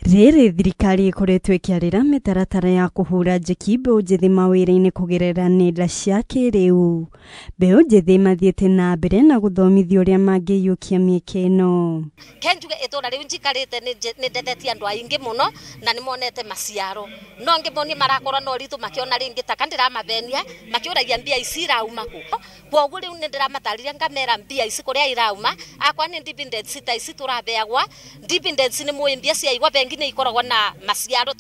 Rĩrĩ thirikari ĩkoretwo ĩkĩarĩra mĩtaratara ya kũhũra njeki mbeũ njĩthĩ mawĩra-inĩ kũgerera nenda cia kĩrĩu. Mbeũ njĩthĩ mathiĩte na mbere na gũthomithio ũrĩa mangĩiyũkia mĩeke ĩno. Kenjuge itũra riu njikarite ni ndetetie andu aingi muno na nimonete maciaro no ngiboni marakora no ritu makiona ringi taka ndiramabenia makiuragia mbia ici irauma ku kwoguo riu ni ndiramatariria ngamera mbia ici kuria irauma akwa ni dividends ta ici turabeagwa dividends ni muĩ mbia cia igwa bengi ni ikoragwa na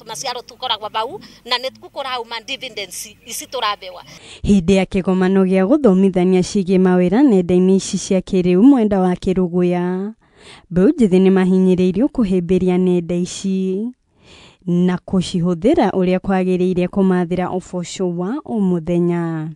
maciaro tukoragwa bau na ni tukurauma dividends ici turabewa. Hĩndĩ ya kĩgomano gĩa gũthomithania ciĩgiĩ mawĩra nenda-inĩ ici cia kĩrĩu mwenda wa Kĩrũgũya, mbeũ njĩthĩ nĩ mahinyĩrĩirio kũhĩmbĩria nenda ici na kũcihũthĩra ũrĩa kwagĩrĩire kũmathĩra ũboco wa o mũthenya.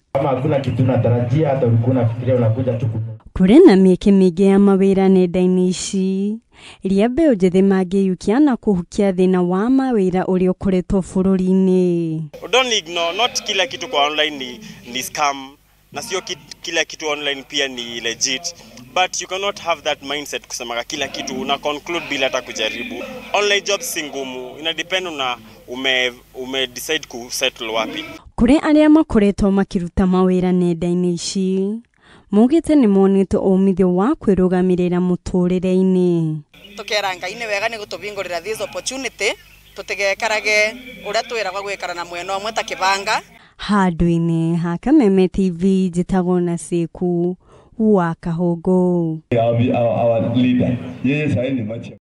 Kũrĩ na mĩeke mĩingĩ ya mawĩra nenda-inĩ ici iria mbeũ njĩthĩ mangĩiyũkia na kũhukia thĩna wa mawĩra ũrĩa ũkoretwo bũrũri-inĩ. Don't ignore, not kila kitu kwa online ni scam na sio kila kitu online pia ni legit. But you cannot have that mindset kusema kila kitu una conclude bila hata kujaribu. Online jobs si ngumu, ina depend na ume decide ku settle wapi. Kũrĩ arĩa makoretwo makiruta mawĩra nenda-inĩ ici, mugĩte nĩ monete umithio wa kwĩrũgamĩrĩra mũtũrĩre-inĩ. Tukera Ngai nĩ wega nĩ gũtũbingũrĩra this opportunity tutigekarage ũrĩa twĩragwo gwĩkara na mwena ũmwe ta kĩbanga. Handũ-inĩ ha Kameme TV njĩtagwo na Seku wa Kahũngũ. Our leader. Yes, I